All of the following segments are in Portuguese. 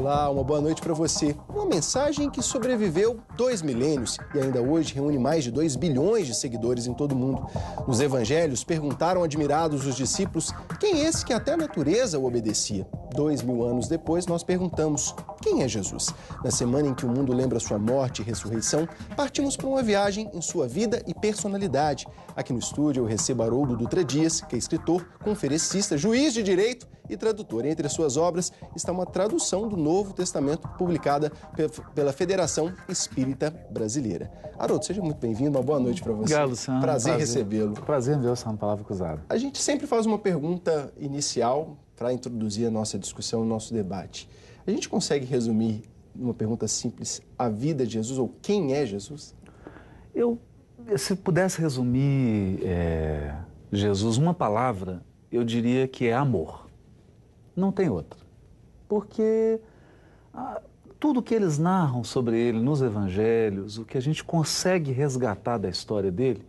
Olá, uma boa noite para você. Uma mensagem que sobreviveu 2 milênios e ainda hoje reúne mais de 2 bilhões de seguidores em todo o mundo. Nos evangelhos, perguntaram admirados os discípulos quem é esse que até a natureza o obedecia. 2000 anos depois, nós perguntamos, quem é Jesus? Na semana em que o mundo lembra sua morte e ressurreição, partimos para uma viagem em sua vida e personalidade. Aqui no estúdio eu recebo Haroldo Dutra Dias, que é escritor, conferencista, juiz de direito e tradutor. Entre as suas obras está uma tradução do Novo Testamento publicada pela Federação Espírita Brasileira. Haroldo, seja muito bem-vindo, uma boa noite para você. Obrigado, Luciano. Prazer recebê-lo. Prazer em ver essa palavra cruzada. A gente sempre faz uma pergunta inicial para introduzir a nossa discussão, o nosso debate. A gente consegue resumir, numa pergunta simples, a vida de Jesus ou quem é Jesus? Se pudesse resumir Jesus uma palavra, eu diria que é amor. Não tem outra. Porque tudo que eles narram sobre ele nos evangelhos, o que a gente consegue resgatar da história dele,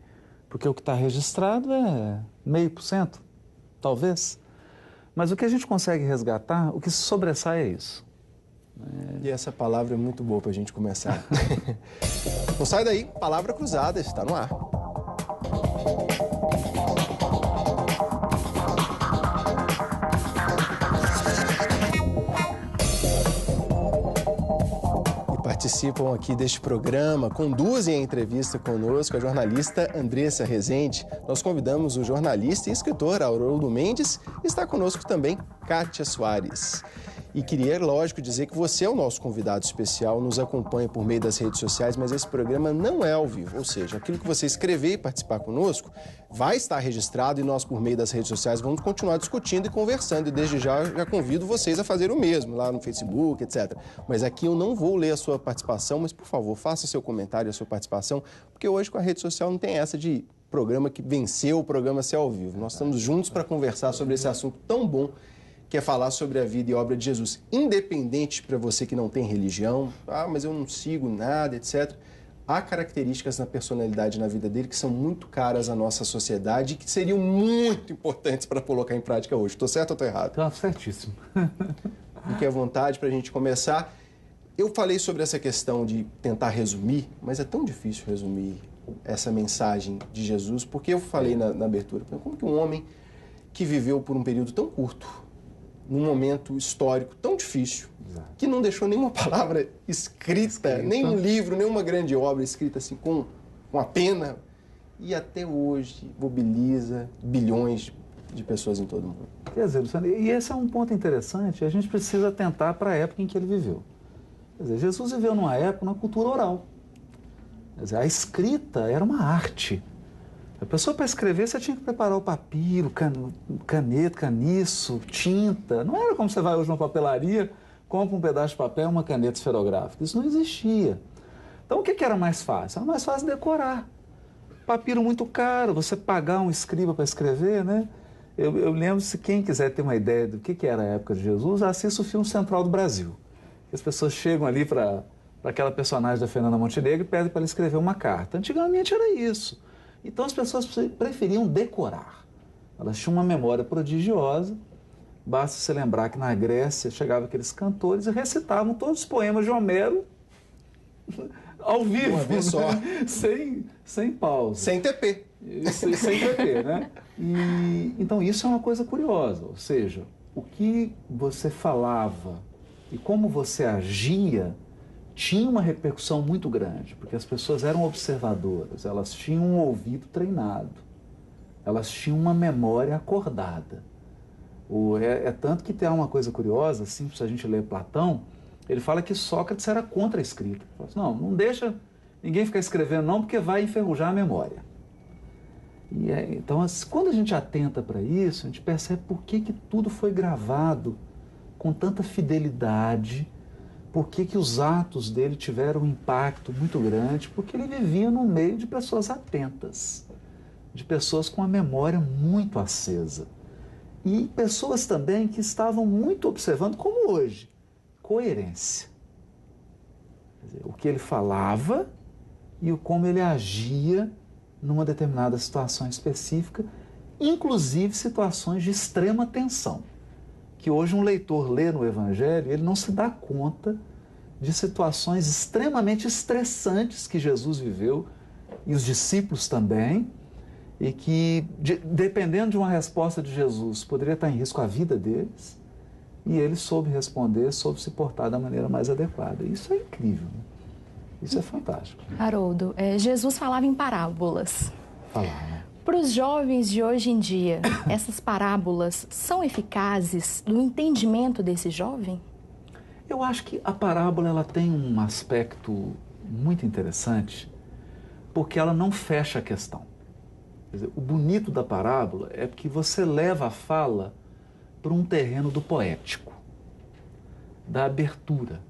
porque o que está registrado é 0,5%, talvez. Mas o que a gente consegue resgatar, o que se sobressai é isso. E essa palavra é muito boa para a gente começar. Não sai daí, Palavra Cruzada está no ar. Participam aqui deste programa, conduzem a entrevista conosco a jornalista Andressa Rezende. Nós convidamos o jornalista e escritor Haroldo Mendes e está conosco também Kátia Soares. E queria, lógico, dizer que você é o nosso convidado especial, nos acompanha por meio das redes sociais, mas esse programa não é ao vivo, ou seja, aquilo que você escrever e participar conosco vai estar registrado e nós, por meio das redes sociais, vamos continuar discutindo e conversando. E desde já convido vocês a fazer o mesmo, lá no Facebook, etc. Mas aqui eu não vou ler a sua participação, mas, por favor, faça seu comentário, a sua participação, porque hoje com a rede social não tem essa de programa que venceu o programa ser ao vivo. Nós estamos juntos para conversar sobre esse assunto tão bom que é falar sobre a vida e obra de Jesus. Independente para você que não tem religião, mas eu não sigo nada, etc. Há características na personalidade e na vida dele que são muito caras à nossa sociedade e que seriam muito importantes para colocar em prática hoje. Estou certo ou estou errado? Está certíssimo. Fique à vontade para a gente começar. Eu falei sobre essa questão de tentar resumir, mas é tão difícil resumir essa mensagem de Jesus, porque eu falei na abertura, como que um homem que viveu por um período tão curto, num momento histórico tão difícil, que não deixou nenhuma palavra escrita, nem um livro, nenhuma grande obra escrita assim com a pena, e até hoje mobiliza bilhões de pessoas em todo o mundo. Quer dizer, Luciano, e esse é um ponto interessante, a gente precisa atentar para a época em que ele viveu. Quer dizer, Jesus viveu numa época, na cultura oral. Quer dizer, a escrita era uma arte. A pessoa, para escrever, você tinha que preparar o papiro, caneta, caniço, tinta. Não era como você vai hoje numa papelaria, compra um pedaço de papel e uma caneta esferográfica. Isso não existia. Então, o que era mais fácil? Era mais fácil decorar. Papiro muito caro, você pagar um escriba para escrever, né? Eu lembro, se quem quiser ter uma ideia do que era a época de Jesus, assista o filme Central do Brasil. As pessoas chegam ali para aquela personagem da Fernanda Montenegro e pedem para ela escrever uma carta. Antigamente era isso. Então as pessoas preferiam decorar. Elas tinham uma memória prodigiosa. Basta se lembrar que na Grécia chegavam aqueles cantores e recitavam todos os poemas de Homero ao vivo. Uma vez só. Sem pausa. Sem TP. Sem TP, né? Então isso é uma coisa curiosa. Ou seja, o que você falava e como você agia tinha uma repercussão muito grande, porque as pessoas eram observadoras, elas tinham um ouvido treinado, elas tinham uma memória acordada. É tanto que tem uma coisa curiosa, assim, se a gente ler Platão, ele fala que Sócrates era contra a escrita. Ele fala assim, não deixa ninguém ficar escrevendo não, porque vai enferrujar a memória. Então, quando a gente atenta para isso, a gente percebe por que tudo foi gravado com tanta fidelidade, por que os atos dele tiveram um impacto muito grande, porque ele vivia no meio de pessoas atentas, de pessoas com a memória muito acesa. E pessoas também que estavam muito observando, como hoje, coerência. Quer dizer, o que ele falava e como ele agia numa determinada situação específica, inclusive situações de extrema tensão. que hoje um leitor lê no Evangelho, ele não se dá conta de situações extremamente estressantes que Jesus viveu, e os discípulos também, e que, dependendo de uma resposta de Jesus, poderia estar em risco a vida deles, e ele soube responder, soube se portar da maneira mais adequada. Isso é incrível, né? Isso é fantástico. Haroldo, Jesus falava em parábolas. Falava. Para os jovens de hoje em dia, essas parábolas são eficazes no entendimento desse jovem? Eu acho que a parábola ela tem um aspecto muito interessante, porque ela não fecha a questão. Quer dizer, o bonito da parábola é que você leva a fala para um terreno do poético, da abertura.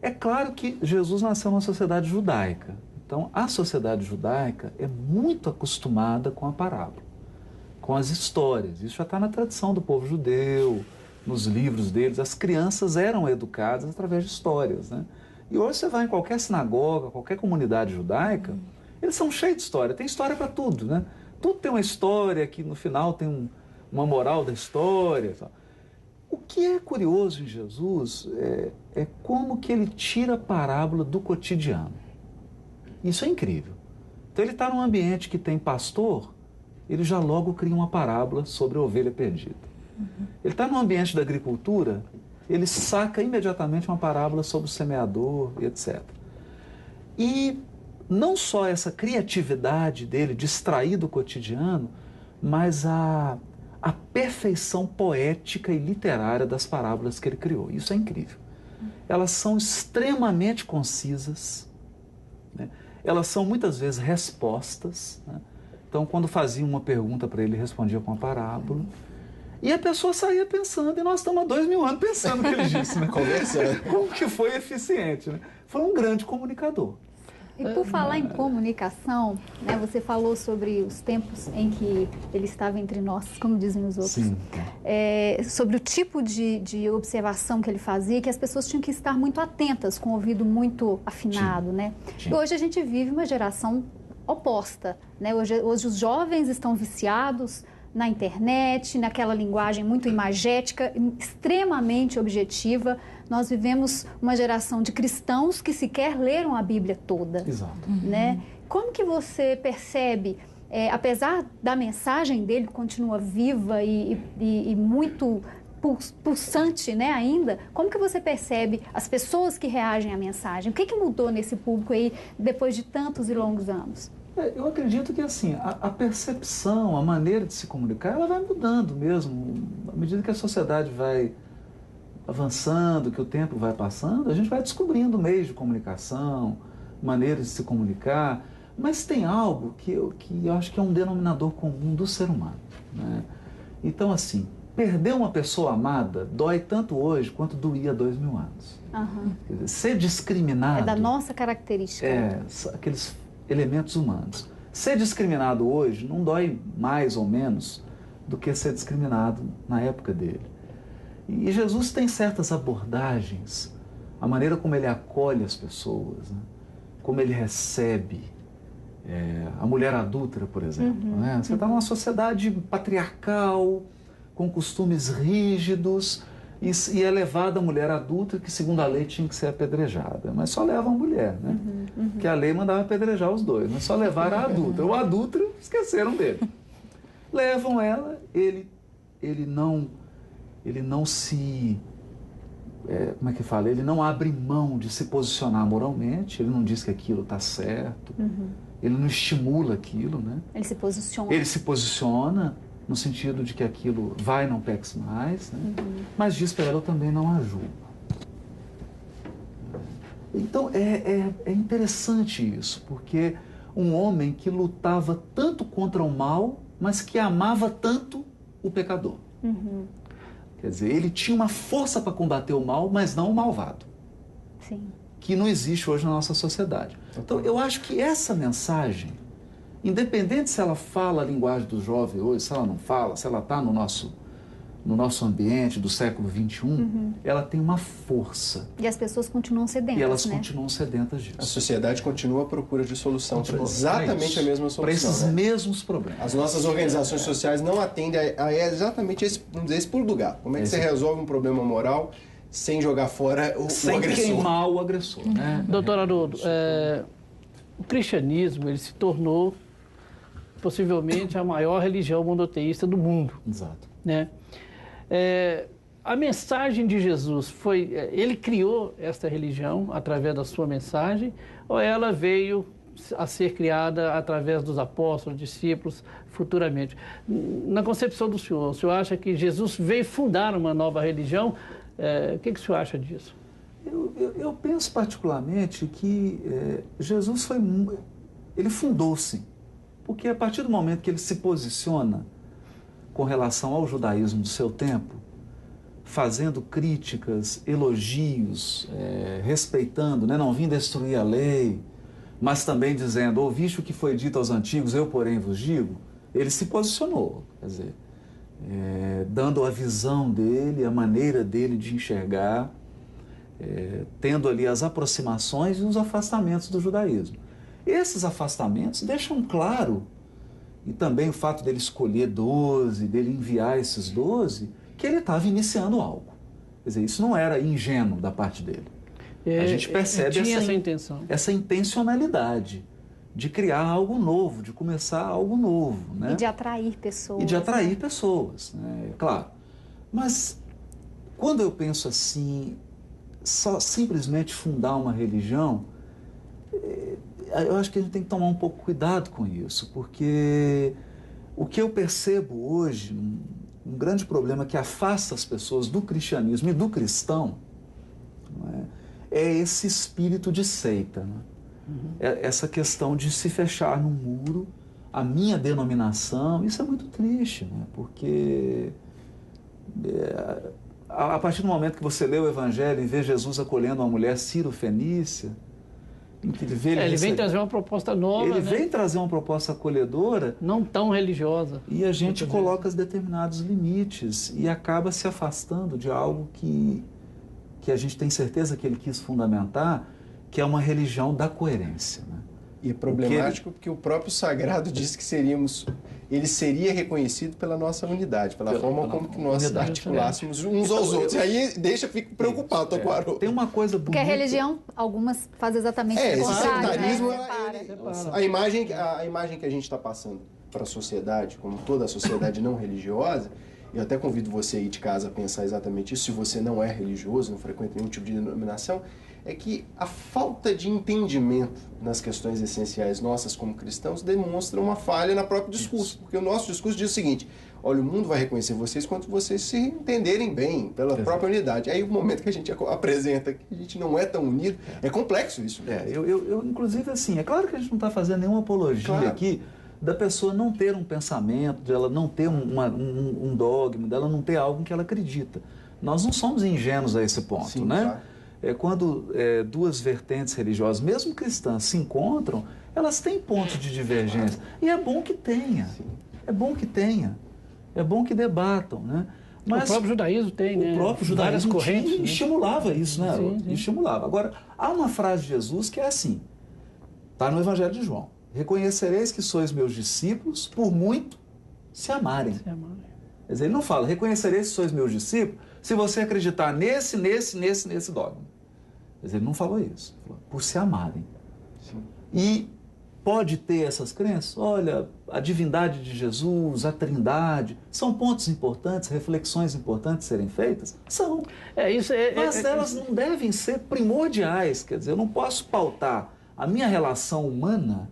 É claro que Jesus nasceu numa sociedade judaica, então a sociedade judaica é muito acostumada com a parábola, com as histórias. Isso já está na tradição do povo judeu, nos livros deles. As crianças eram educadas através de histórias, né? E hoje você vai em qualquer sinagoga, qualquer comunidade judaica, eles são cheios de história, tem história para tudo, né? Tudo tem uma história que no final tem uma moral da história. O que é curioso em Jesus é como que ele tira a parábola do cotidiano. Isso é incrível. Então ele está num ambiente que tem pastor, ele já logo cria uma parábola sobre a ovelha perdida. Ele está num ambiente da agricultura, ele saca imediatamente uma parábola sobre o semeador e etc. E não só essa criatividade dele de extrair do cotidiano, mas a perfeição poética e literária das parábolas que ele criou. Isso é incrível. Elas são extremamente concisas, né? Elas são muitas vezes respostas, né? Então, quando faziam uma pergunta para ele, ele respondia com uma parábola. E a pessoa saía pensando, e nós estamos há 2000 anos pensando o que ele disse, né? Conversando. Como que foi eficiente, né? Foi um grande comunicador. E por falar em comunicação, né, você falou sobre os tempos em que ele estava entre nós, como dizem os outros. Sim. Sobre o tipo de observação que ele fazia, que as pessoas tinham que estar muito atentas, com o ouvido muito afinado, né? Sim. E hoje a gente vive uma geração oposta, né? Hoje os jovens estão viciados na internet, naquela linguagem muito imagética, extremamente objetiva. Nós vivemos uma geração de cristãos que sequer leram a Bíblia toda. Exato. Né? Como que você percebe, apesar da mensagem dele continua viva e muito pulsante, né, ainda, como que você percebe as pessoas que reagem à mensagem? O que mudou nesse público aí depois de tantos e longos anos? Eu acredito que assim, a percepção, a maneira de se comunicar, ela vai mudando mesmo. À medida que a sociedade vai avançando, que o tempo vai passando, a gente vai descobrindo meios de comunicação, maneiras de se comunicar, mas tem algo que eu acho que é um denominador comum do ser humano, né? Então, assim, perder uma pessoa amada dói tanto hoje quanto doía há 2000 anos. Uhum. Quer dizer, ser discriminado... É da nossa característica. Aqueles elementos humanos. Ser discriminado hoje não dói mais ou menos do que ser discriminado na época dele. E Jesus tem certas abordagens, a maneira como ele acolhe as pessoas, né? Como ele recebe a mulher adúltera, por exemplo. Né? Você está numa sociedade patriarcal, com costumes rígidos, e é levada a mulher adulta que, segundo a lei, tinha que ser apedrejada. Mas só leva a mulher, né? Que a lei mandava apedrejar os dois, mas só levaram a adulta. O adúltero, esqueceram dele. Levam ela, ele não se... como é que fala? Ele não abre mão de se posicionar moralmente, ele não diz que aquilo está certo, ele não estimula aquilo, né? Ele se posiciona. Ele se posiciona no sentido de que aquilo vai, não peques mais, né? Mas diz para ela, eu também não a julgo. Então, é interessante isso, porque um homem que lutava tanto contra o mal, mas que amava tanto o pecador. Quer dizer, ele tinha uma força para combater o mal, mas não o malvado. Sim. Que não existe hoje na nossa sociedade. Então, eu acho que essa mensagem, independente se ela fala a linguagem do jovem hoje, se ela não fala, se ela está no no nosso ambiente do século XXI, ela tem uma força. E as pessoas continuam sedentas, E elas né? continuam sedentas disso. A sociedade continua à procura de solução para exatamente a mesma solução. Para esses né? mesmos problemas. As nossas organizações sociais não atendem a exatamente esse, vamos dizer, esse pulo do gato. Como é que você resolve um problema moral sem jogar fora o Sem agressor? queimar o agressor, né? Doutor Haroldo, o cristianismo ele se tornou possivelmente a maior religião monoteísta do mundo, Exato. né? A mensagem de Jesus foi... Ele criou esta religião através da sua mensagem ou ela veio a ser criada através dos apóstolos, discípulos, futuramente? Na concepção do senhor, o senhor acha que Jesus veio fundar uma nova religião? O que o senhor acha disso? Eu penso particularmente que Jesus ele fundou-se, porque a partir do momento que ele se posiciona com relação ao judaísmo do seu tempo, fazendo críticas, elogios, respeitando, né? Não vim destruir a lei, mas também dizendo, ouviste o que foi dito aos antigos, eu porém vos digo, ele se posicionou, quer dizer, dando a visão dele, a maneira dele de enxergar, tendo ali as aproximações e os afastamentos do judaísmo. Esses afastamentos deixam claro, e também o fato dele escolher 12, dele enviar esses 12, que ele estava iniciando algo. Quer dizer, isso não era ingênuo da parte dele. A gente percebe essa intencionalidade de criar algo novo, de começar algo novo. Né? E de atrair pessoas. E de atrair pessoas, né? Claro. Mas quando eu penso assim, só simplesmente fundar uma religião, eu acho que a gente tem que tomar um pouco cuidado com isso, porque o que eu percebo hoje, um grande problema que afasta as pessoas do cristianismo e do cristão, não é esse espírito de seita, né? Essa questão de se fechar num muro, a minha denominação, isso é muito triste, né? Porque a partir do momento que você lê o Evangelho e vê Jesus acolhendo uma mulher sírio-fenícia, em que ele vem trazer uma proposta nova, ele né? vem trazer uma proposta acolhedora, não tão religiosa. E a gente coloca determinados limites e acaba se afastando de algo que a gente tem certeza que ele quis fundamentar, que é uma religião da coerência, né? E é problemático porque o próprio sagrado diz que ele seria reconhecido pela nossa unidade, pela forma como que nós articulássemos uns aos outros. Aí fico preocupado, tô com o Haroldo. Tem uma coisa bonita. Porque a religião, algumas fazem exatamente o contrário, sectarismo, né? A imagem que a gente está passando para a sociedade, como toda a sociedade não religiosa, eu até convido você aí de casa a pensar exatamente isso, se você não é religioso, não frequenta nenhum tipo de denominação, é que a falta de entendimento nas questões essenciais nossas como cristãos demonstra uma falha no próprio discurso. Porque o nosso discurso diz o seguinte: olha, o mundo vai reconhecer vocês quando vocês se entenderem bem, pela própria unidade. Aí o momento que a gente apresenta que a gente não é tão unido, é complexo isso. Eu inclusive, assim, é claro que a gente não está fazendo nenhuma apologia aqui da pessoa não ter um pensamento, dela não ter um dogma, dela não ter algo em que ela acredita. Nós não somos ingênuos a esse ponto, sim, né? Claro. Quando duas vertentes religiosas, mesmo cristãs, se encontram, elas têm pontos de divergência. E é bom que tenha. Sim. É bom que tenha. É bom que debatam, né? Mas o próprio judaísmo tem, né? O próprio judaísmo correntes, né? Estimulava isso, né? Sim. Estimulava. Agora, há uma frase de Jesus que é assim, está no Evangelho de João: reconhecereis que sois meus discípulos por muito se amarem. Quer dizer, ele não fala, reconhecereis que sois meus discípulos se você acreditar nesse dogma. Quer dizer, ele não falou isso. Ele falou, por se amarem. Sim. E pode ter essas crenças? Olha, a divindade de Jesus, a trindade, são pontos importantes, reflexões importantes serem feitas? São. Mas elas não devem ser primordiais. Quer dizer, eu não posso pautar a minha relação humana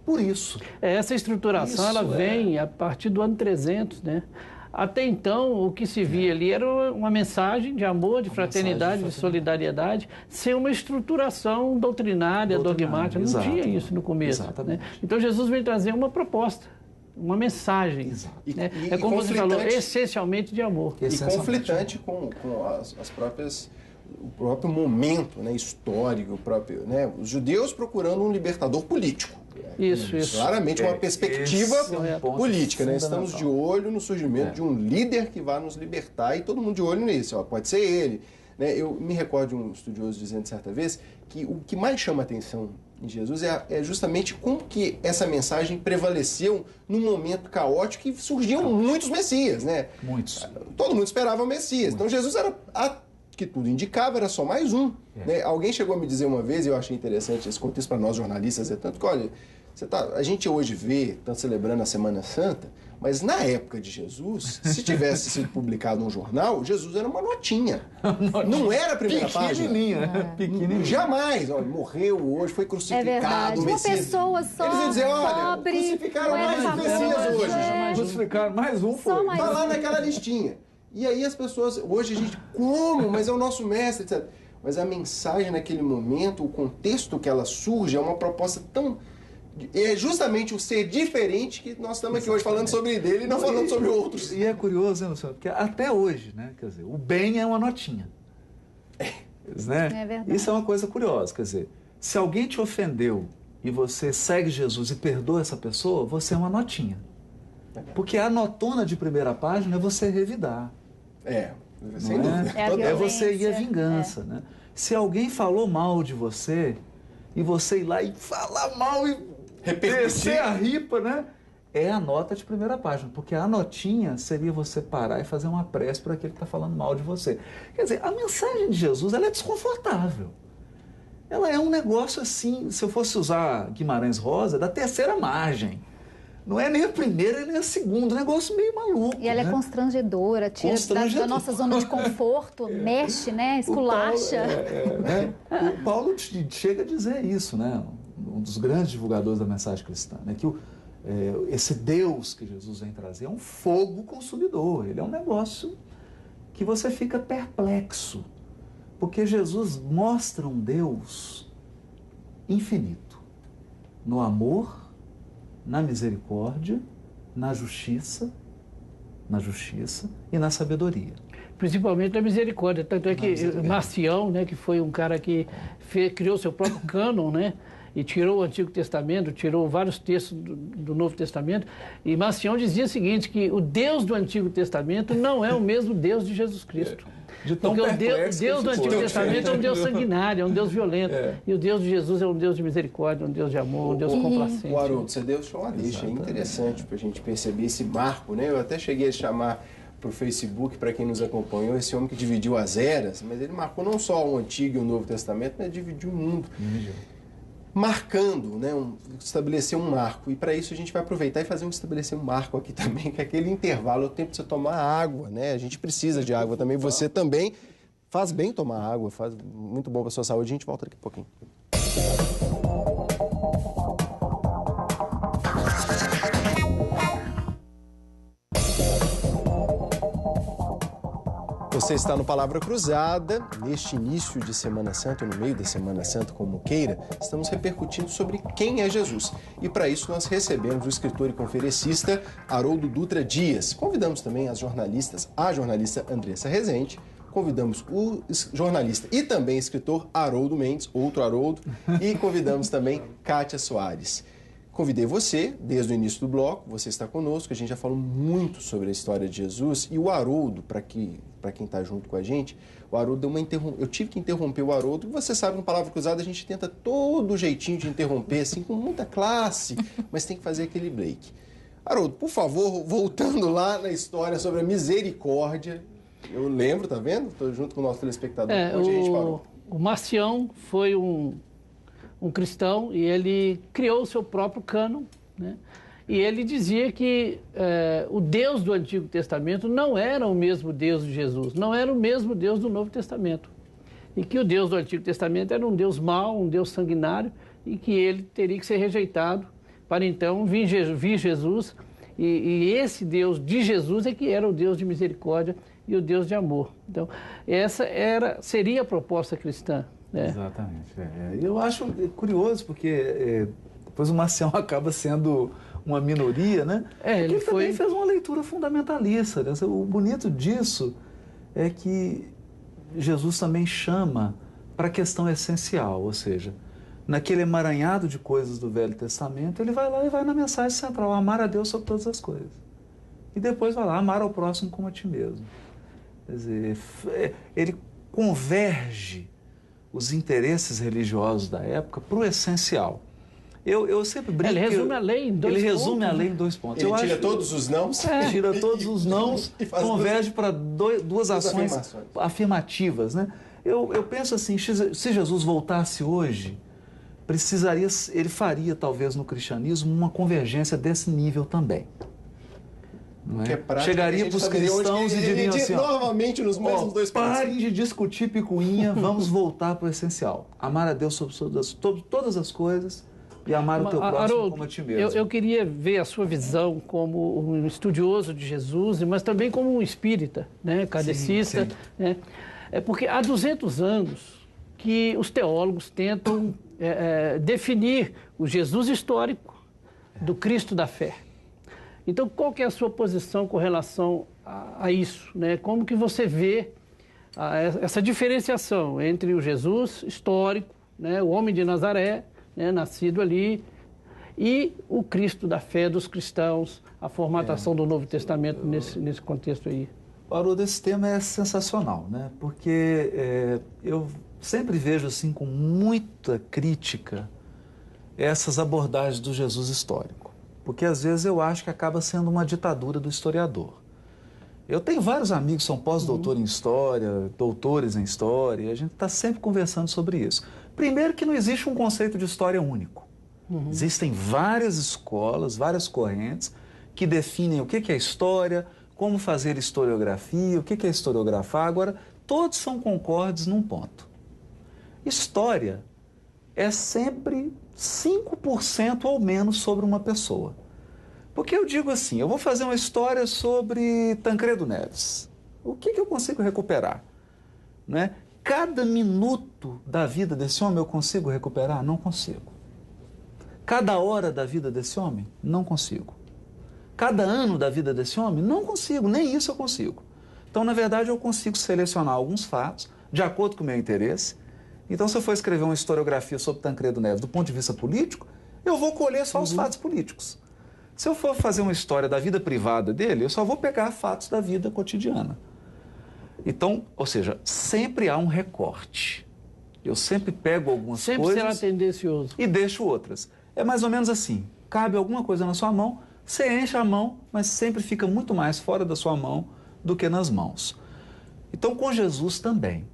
por isso. Essa estruturação ela vem a partir do ano 300, né? Até então, o que se via ali era uma mensagem de amor, de fraternidade, de solidariedade, sem uma estruturação doutrinária, dogmática. Não tinha isso no começo. Né? Então, Jesus vem trazer uma proposta, uma mensagem. Né? É como você falou, essencialmente de amor. E conflitante com as próprias o próprio momento, né, histórico, o próprio, né, os judeus procurando um libertador político. Isso. Claramente uma perspectiva política, né? Estamos de olho no surgimento de um líder que vai nos libertar e todo mundo de olho nisso. Ó, pode ser ele. Né? Eu me recordo de um estudioso dizendo certa vez que o que mais chama a atenção em Jesus é justamente como que essa mensagem prevaleceu num momento caótico que surgiam muitos messias, né? Muitos. Todo mundo esperava o Messias. Então Jesus era, que tudo indicava, era só mais um. Né? Alguém chegou a me dizer uma vez, e eu achei interessante esse contexto para nós jornalistas, é tanto que, olha, a gente hoje vê, está celebrando a Semana Santa, mas na época de Jesus, se tivesse sido publicado num jornal, Jesus era uma notinha. Não era a primeira página. Pequenininha. Jamais. Olha, morreu hoje, foi crucificado. É verdade. O Uma Messias. pessoa só, Eles iam dizer, olha, pobre, crucificaram não é mais Messias famoso, hoje. Crucificaram mais um, Só foi. mais Tá lá naquela listinha. E aí as pessoas, hoje a gente, como? Mas é o nosso mestre, etc. Mas a mensagem naquele momento, o contexto que ela surge, é uma proposta tão... É justamente o ser diferente que nós estamos aqui hoje falando sobre dele e não falando sobre outros. E é curioso, né, Luciano? Porque até hoje, né? Quer dizer, o bem é uma notinha. Né? É verdade. Isso é uma coisa curiosa. Quer dizer, se alguém te ofendeu e você segue Jesus e perdoa essa pessoa, você é uma notinha. Porque a notona de primeira página é você revidar. Sem não dúvida. É você ir à vingança. Né? Se alguém falou mal de você e você ir lá e falar mal e descer a ripa, né? É a nota de primeira página, porque a notinha seria você parar e fazer uma prece para aquele que está falando mal de você. Quer dizer, a mensagem de Jesus, ela é desconfortável. Ela é um negócio assim, se eu fosse usar Guimarães Rosa, da terceira margem. Não é nem a primeira, nem a segunda, um negócio meio maluco. E ela é constrangedora, tira da nossa zona de conforto, mexe, né? Esculacha. O Paulo chega a dizer isso, né? Um dos grandes divulgadores da mensagem cristã, né? Que esse Deus que Jesus vem trazer é um fogo consumidor. Ele é um negócio que você fica perplexo. Porque Jesus mostra um Deus infinito no amor, na misericórdia, na justiça e na sabedoria. Principalmente na misericórdia. Tanto é que Marcião, né, que foi um cara que criou seu próprio cânon, né, e tirou o Antigo Testamento, tirou vários textos do Novo Testamento, e Marcião dizia o seguinte, que o Deus do Antigo Testamento não é o mesmo Deus de Jesus Cristo. Porque o Deus do Antigo Testamento é um Deus sanguinário, é um Deus violento. E o Deus de Jesus é um Deus de misericórdia, um Deus de amor, um Deus complacente. O Haroldo, você deu uma deixa interessante para a gente perceber esse marco, né? Eu até cheguei a chamar para o Facebook, para quem nos acompanhou, esse homem que dividiu as eras, mas ele marcou não só o Antigo e o Novo Testamento, mas dividiu o mundo. Marcando, né, estabelecer um marco. E para isso a gente vai aproveitar e estabelecer um marco aqui também, que é aquele intervalo, é o tempo de você tomar água, né? A gente precisa de água também. Você também faz bem tomar água, faz muito bom para a sua saúde. A gente volta daqui a pouquinho. Você está no Palavra Cruzada, neste início de Semana Santa, ou no meio da Semana Santa, como queira, estamos repercutindo sobre quem é Jesus. E para isso nós recebemos o escritor e conferencista Haroldo Dutra Dias. Convidamos também a jornalista Andressa Rezende, convidamos o jornalista e também escritor Haroldo Mendes, outro Haroldo, e convidamos também Kátia Soares. Convidei você, desde o início do bloco, você está conosco, a gente já falou muito sobre a história de Jesus, e o Haroldo, para quem está junto com a gente, o Haroldo deu uma interrupção. Eu tive que interromper o Haroldo, e você sabe, no Palavra Cruzada a gente tenta todo jeitinho de interromper, assim, com muita classe, mas tem que fazer aquele break. Haroldo, por favor, voltando lá na história sobre a misericórdia, eu lembro, tá vendo? Estou junto com o nosso telespectador. Onde a gente parou? O Marcião foi um cristão e ele criou o seu próprio cânon, né? E ele dizia que o Deus do Antigo Testamento não era o mesmo Deus de Jesus, não era o mesmo Deus do Novo Testamento. E que o Deus do Antigo Testamento era um Deus mau, um Deus sanguinário, e que ele teria que ser rejeitado para então vir Jesus. E esse Deus de Jesus é que era o Deus de misericórdia e o Deus de amor. Então, essa seria a proposta cristã. Né? Exatamente. Eu acho curioso, porque depois o Marcião acaba sendo uma minoria, né? Ele também fez uma leitura fundamentalista. Né? O bonito disso é que Jesus também chama para a questão essencial, ou seja, naquele emaranhado de coisas do Velho Testamento, ele vai lá e vai na mensagem central, amar a Deus sobre todas as coisas. E depois vai lá, amar ao próximo como a ti mesmo. Quer dizer, ele converge os interesses religiosos da época para o essencial. Eu sempre brinco. Ele resume a lei em 2 pontos. Ele resume a lei em 2 pontos. Ele tira todos os nãos. Tira todos os nãos, converge para duas ações afirmativas, né? Eu penso assim, se Jesus voltasse hoje, ele faria talvez no cristianismo uma convergência desse nível também. Não é? Chegaria para os cristãos e diriam assim, novamente nos mesmos 2 pontos. Parem de discutir picuinha, vamos voltar para o essencial. Amar a Deus sobre todas as coisas e amar o teu próximo Haroldo, como a ti mesmo. Eu queria ver a sua visão como um estudioso de Jesus, mas também como um espírita, né, kardecista. Sim. Né? É porque há 200 anos que os teólogos tentam definir o Jesus histórico do Cristo da fé. Então, qual que é a sua posição com relação a isso? Né? Como que você vê essa diferenciação entre o Jesus histórico, né, o homem de Nazaré, né, nascido ali, e o Cristo da fé dos cristãos, a formatação do Novo Testamento nesse contexto aí? Haroldo, esse tema é sensacional, né? Porque eu sempre vejo assim com muita crítica essas abordagens do Jesus histórico. Porque às vezes eu acho que acaba sendo uma ditadura do historiador. Eu tenho vários amigos que são pós-doutores em História, doutores em História, e a gente está sempre conversando sobre isso. Primeiro que não existe um conceito de história único. Existem várias escolas, várias correntes que definem o que é história, como fazer historiografia, o que é historiografar. Agora, todos são concordes num ponto. História é sempre 5% ou menos sobre uma pessoa. Porque eu digo assim, eu vou fazer uma história sobre Tancredo Neves. O que eu consigo recuperar? Né? Cada minuto da vida desse homem eu consigo recuperar? Não consigo. Cada hora da vida desse homem? Não consigo. Cada ano da vida desse homem? Não consigo, nem isso eu consigo. Então, na verdade, eu consigo selecionar alguns fatos de acordo com o meu interesse. Então, se eu for escrever uma historiografia sobre Tancredo Neves do ponto de vista político, eu vou colher só os fatos políticos. Se eu for fazer uma história da vida privada dele, eu só vou pegar fatos da vida cotidiana. Então, ou seja, sempre há um recorte. Eu sempre pego algumas coisas... Sempre será tendencioso. E deixo outras. É mais ou menos assim, cabe alguma coisa na sua mão, você enche a mão, mas sempre fica muito mais fora da sua mão do que nas mãos. Então, com Jesus também.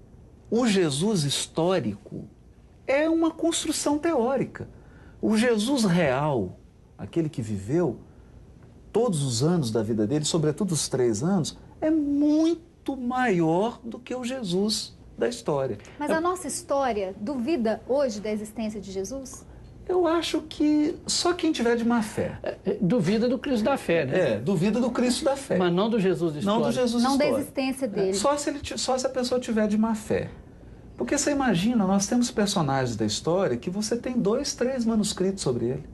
O Jesus histórico é uma construção teórica. O Jesus real, aquele que viveu todos os anos da vida dele, sobretudo os 3 anos, é muito maior do que o Jesus da história. Mas a nossa história duvida hoje da existência de Jesus? Eu acho que só quem tiver de má fé. Duvida do Cristo da fé, né? Duvida do Cristo da fé. Mas não do Jesus histórico. Não do Jesus não histórico. Da existência dele. Só se a pessoa tiver de má fé. Porque você imagina, nós temos personagens da história que você tem 2, 3 manuscritos sobre ele.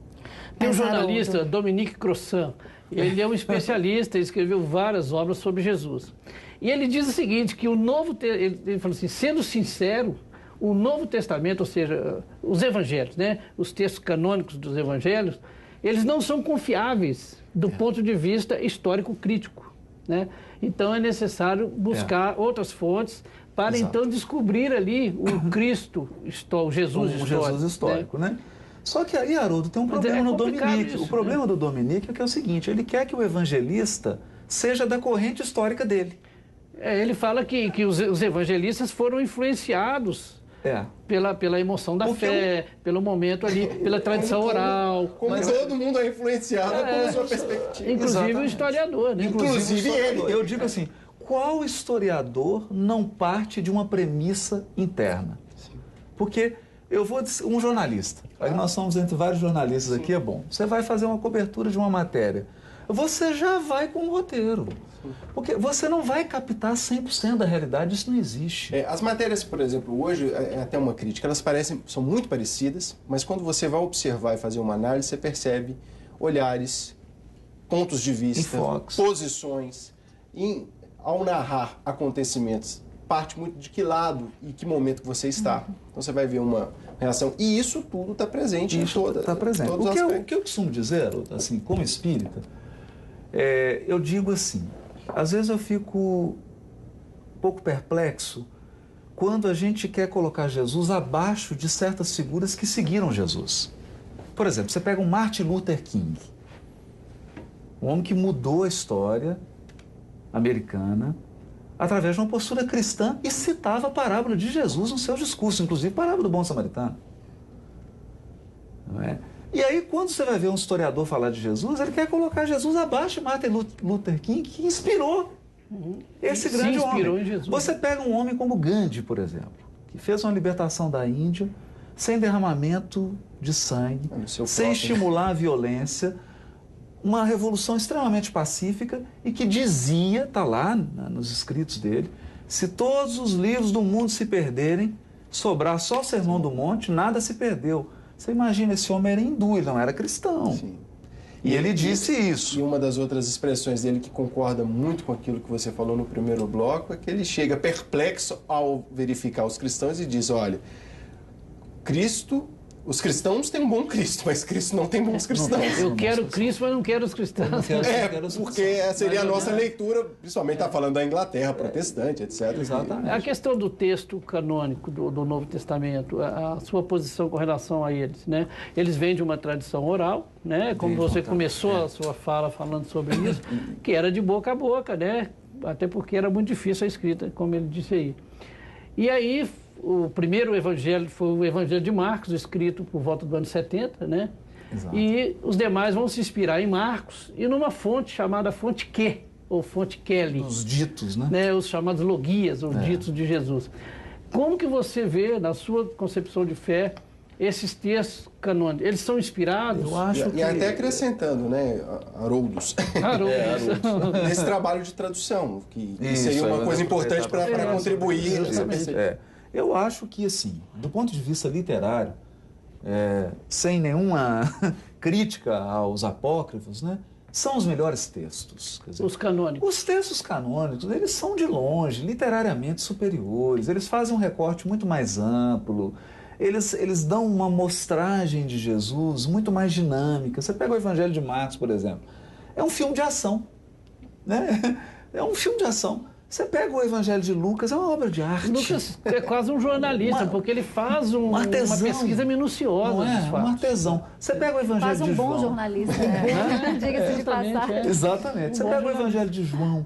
Tem um jornalista, Dominique Crossan, ele é um especialista, ele escreveu várias obras sobre Jesus. E ele diz o seguinte, que ele falou assim, sendo sincero, o Novo Testamento, ou seja, os evangelhos, né, os textos canônicos dos evangelhos, eles não são confiáveis do ponto de vista histórico-crítico, né? Então é necessário buscar outras fontes para então descobrir ali o Cristo, o Jesus histórico. Jesus histórico, né? Só que aí, Haroldo, tem um problema no Dominique. O problema do Dominique é que é o seguinte, ele quer que o evangelista seja da corrente histórica dele. Ele fala que os evangelistas foram influenciados pela emoção da fé, pelo momento ali, pela tradição oral. Como todo mundo é influenciado pela sua perspectiva. Inclusive o historiador, né? Inclusive ele. Eu digo assim, qual historiador não parte de uma premissa interna? Porque um jornalista, aí nós somos entre vários jornalistas aqui, é bom. Você vai fazer uma cobertura de uma matéria. Você já vai com um roteiro. Porque você não vai captar 100% da realidade, isso não existe. As matérias, por exemplo, hoje, é até uma crítica, elas são muito parecidas, mas quando você vai observar e fazer uma análise, você percebe olhares, pontos de vista, enfoques, posições. Ao narrar acontecimentos parte muito de que lado e que momento você está. Então você vai ver uma reação. E isso tudo está presente em todos os aspectos. O que eu costumo dizer, assim, como espírita, eu digo assim, às vezes eu fico um pouco perplexo quando a gente quer colocar Jesus abaixo de certas figuras que seguiram Jesus. Por exemplo, você pega um Martin Luther King, um homem que mudou a história americana através de uma postura cristã e citava a parábola de Jesus nos seus discursos, inclusive a parábola do bom samaritano. Não é? E aí, quando você vai ver um historiador falar de Jesus, ele quer colocar Jesus abaixo de Martin Luther King, que inspirou esse grande homem. Em Jesus. Você pega um homem como Gandhi, por exemplo, que fez uma libertação da Índia sem derramamento de sangue, sem estimular a violência, uma revolução extremamente pacífica e que dizia, está lá nos escritos dele, se todos os livros do mundo se perderem, sobrar só o Sermão do Monte, nada se perdeu. Você imagina, esse homem era hindu, ele não era cristão. Sim. E ele disse isso. E uma das outras expressões dele que concorda muito com aquilo que você falou no primeiro bloco é que ele chega perplexo ao verificar os cristãos e diz, olha, os cristãos têm um bom Cristo, mas Cristo não tem bons cristãos. Eu quero Cristo, mas não quero os cristãos. Porque seria a nossa leitura, principalmente está falando da Inglaterra, protestante, etc. Exatamente. A questão do texto canônico do Novo Testamento, a sua posição com relação a eles, né? Eles vêm de uma tradição oral, né? Como você começou a sua fala falando sobre isso, que era de boca a boca, né? Até porque era muito difícil a escrita, como ele disse aí. E aí, o primeiro evangelho foi o Evangelho de Marcos, escrito por volta do ano 70, né? Exato. E os demais vão se inspirar em Marcos e numa fonte chamada Fonte Q, ou Fonte Kelly. Os ditos, né? Os chamados logias, ou ditos de Jesus. Como que você vê, na sua concepção de fé, esses textos canônicos? Eles são inspirados? Eu acho E até acrescentando, né, Haroldos. Nesse trabalho de tradução, que seria uma coisa importante para contribuir. Eu acho que, assim, do ponto de vista literário, sem nenhuma crítica aos apócrifos, né, são os melhores textos. Quer dizer, os canônicos. Os textos canônicos, eles são de longe, literariamente superiores, eles fazem um recorte muito mais amplo, eles dão uma amostragem de Jesus muito mais dinâmica. Você pega o Evangelho de Marcos, por exemplo, é um filme de ação, né? É um filme de ação. Você pega o Evangelho de Lucas, é uma obra de arte. Lucas é quase um jornalista, porque ele faz uma pesquisa minuciosa. Não é? Um artesão. Você pega o Evangelho de João. Faz um bom jornalista, né? Diga-se de passagem. Exatamente. Você pega o Evangelho de João,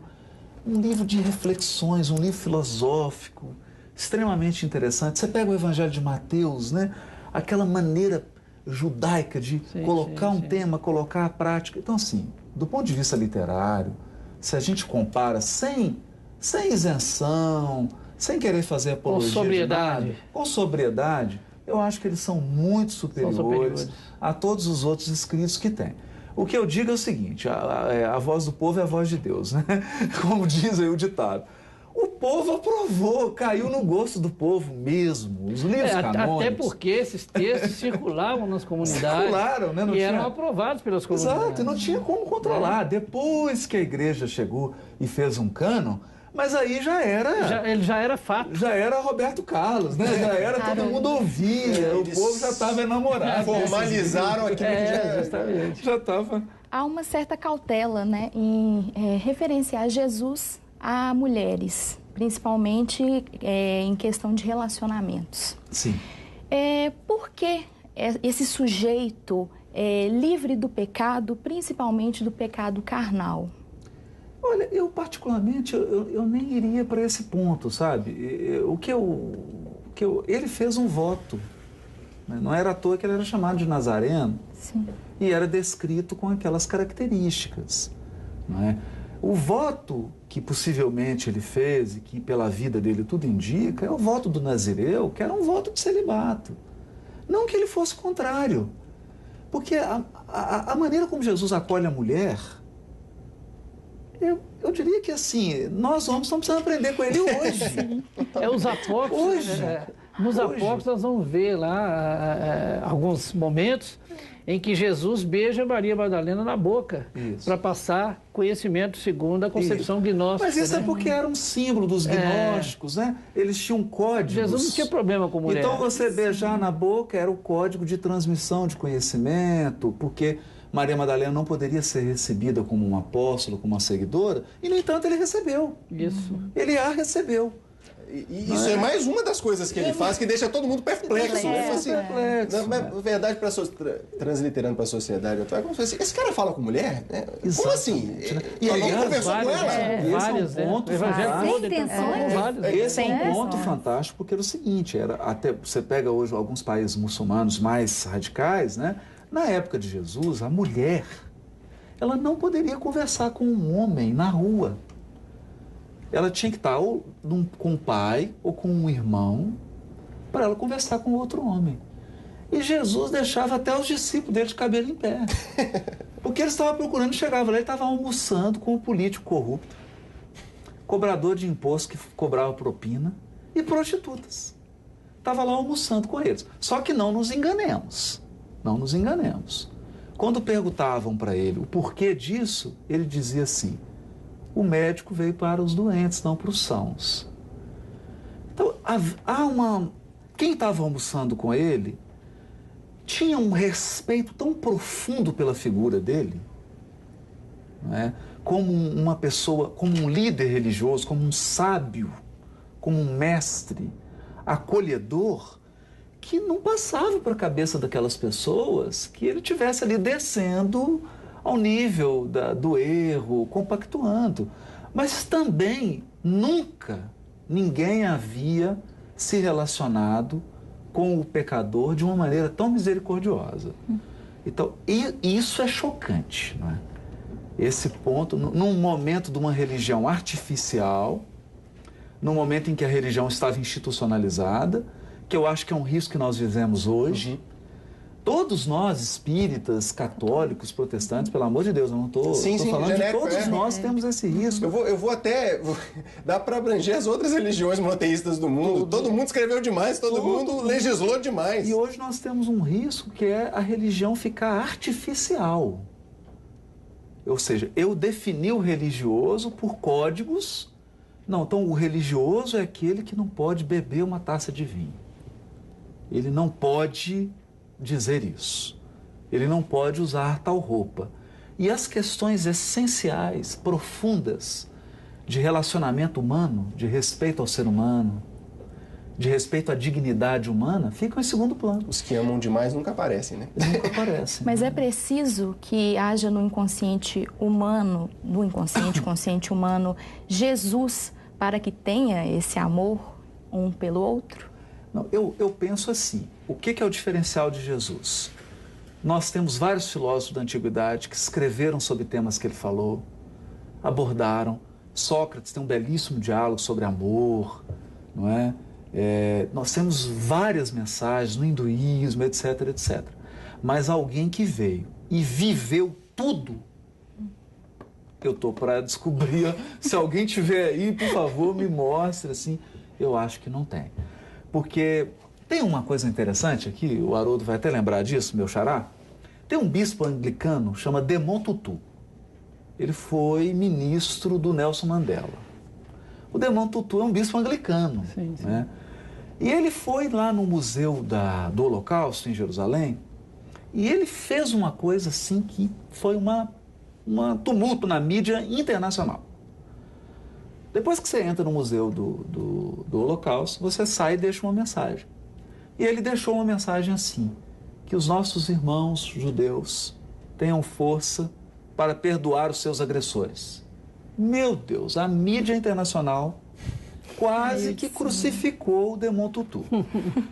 um livro de reflexões, um livro filosófico, extremamente interessante. Você pega o Evangelho de Mateus, né? Aquela maneira judaica de colocar um tema, colocar a prática. Então, assim, do ponto de vista literário, se a gente compara sem isenção, sem querer fazer apologia com sobriedade. De nada, com sobriedade, eu acho que eles são muito superiores a todos os outros escritos que tem. O que eu digo é o seguinte, a voz do povo é a voz de Deus, né? Como diz aí o ditado. O povo aprovou, caiu no gosto do povo mesmo. Os livros canônicos. Até porque esses textos circulavam nas comunidades. Circularam, né? E eram aprovados pelas comunidades. Exato, não tinha como controlar. Depois que a igreja chegou e fez um cânon, mas aí já era... Ele já era fato. Já era Roberto Carlos, né? Já era, todo mundo ouvia, o povo já estava enamorado. Formalizaram aquilo que já estava... Há uma certa cautela, né, em referenciar Jesus a mulheres, principalmente em questão de relacionamentos. Sim. Por que esse sujeito é livre do pecado, principalmente do pecado carnal? Olha, eu particularmente, eu nem iria para esse ponto, sabe? Ele fez um voto. Né? Não era à toa que ele era chamado de Nazareno. Sim. E era descrito com aquelas características. Não é? O voto que possivelmente ele fez e que pela vida dele tudo indica é o voto do Nazireu, que era um voto de celibato. Não que ele fosse contrário. Porque a maneira como Jesus acolhe a mulher Eu diria que assim, nós homens estamos precisando aprender com ele hoje. Os apóstolos, Hoje. nos Hoje. apóstolos nós vamos ver lá alguns momentos em que Jesus beija Maria Madalena na boca para passar conhecimento segundo a concepção gnóstica. Mas isso né? é porque era um símbolo dos gnósticos, né? Eles tinham códigos. Jesus não tinha problema com mulher. Então você beijar na boca era o código de transmissão de conhecimento, porque Maria Madalena não poderia ser recebida como um apóstolo, como uma seguidora, e no entanto ele recebeu. Isso. Ele a recebeu. E isso é mais uma das coisas que ele faz que deixa todo mundo perplexo. Né? Assim, Perplexo. na verdade, transliterando para a sociedade atual, é como se fosse, esse cara fala com mulher? Né? Como assim? E Alguém aliás, conversou com ela? Vários, é um ponto O Evangelho fantástico. todo, ele Sem vários. Esse é um Sem ponto fantástico, porque era o seguinte, até você pega hoje alguns países muçulmanos mais radicais, né? Na época de Jesus, a mulher, ela não poderia conversar com um homem na rua. Ela tinha que estar ou com o pai ou com um irmão para ela conversar com outro homem. E Jesus deixava até os discípulos dele de cabelo em pé. Porque ele estava procurando, chegava lá, ele estava almoçando com um político corrupto, cobrador de imposto que cobrava propina e prostitutas. Estava lá almoçando com eles. Só que não nos enganemos. Não nos enganemos. Quando perguntavam para ele o porquê disso, ele dizia assim: o médico veio para os doentes, não para os sãos. Então, quem estava almoçando com ele tinha um respeito tão profundo pela figura dele, não é? Como uma pessoa, como um líder religioso, como um sábio, como um mestre, acolhedor, que não passava para a cabeça daquelas pessoas que ele tivesse ali descendo ao nível do erro, compactuando. Mas também nunca ninguém havia se relacionado com o pecador de uma maneira tão misericordiosa. Então, isso é chocante, não é? Esse ponto, num momento de uma religião artificial, num momento em que a religião estava institucionalizada, que eu acho que é um risco que nós vivemos hoje. Todos nós, espíritas, católicos, protestantes, pelo amor de Deus, eu não estou falando genérico, de todos nós temos esse risco. Eu vou até... Dá para abranger as outras religiões monoteístas do mundo. Todo mundo escreveu demais, todo mundo legislou demais. E hoje nós temos um risco que é a religião ficar artificial. Ou seja, eu defini o religioso por códigos. Não, então o religioso é aquele que não pode beber uma taça de vinho. Ele não pode dizer isso. Ele não pode usar tal roupa. E as questões essenciais, profundas, de relacionamento humano, de respeito ao ser humano, de respeito à dignidade humana, ficam em segundo plano. Os que amam demais nunca aparecem, né? Nunca aparecem. Mas é preciso que haja no inconsciente humano, consciente humano, Jesus, para que tenha esse amor um pelo outro? Não, eu penso assim, o que é o diferencial de Jesus? Nós temos vários filósofos da antiguidade que escreveram sobre temas que ele falou, abordaram. Sócrates tem um belíssimo diálogo sobre amor, não é? Nós temos várias mensagens no hinduísmo, etc, etc. Mas alguém que veio e viveu tudo, eu estou para descobrir. Se alguém tiver aí, por favor, me mostre. Assim, eu acho que não tem. Porque tem uma coisa interessante aqui, o Haroldo vai até lembrar disso, meu xará. Tem um bispo anglicano, chama Desmond Tutu. Ele foi ministro do Nelson Mandela. O Desmond Tutu é um bispo anglicano. Sim, sim. Né? E ele foi lá no Museu do Holocausto, em Jerusalém, e ele fez uma coisa assim que foi um tumulto na mídia internacional. Depois que você entra no Museu do Holocausto, você sai e deixa uma mensagem. E ele deixou uma mensagem assim: que os nossos irmãos judeus tenham força para perdoar os seus agressores. Meu Deus, a mídia internacional quase que crucificou o Desmond Tutu.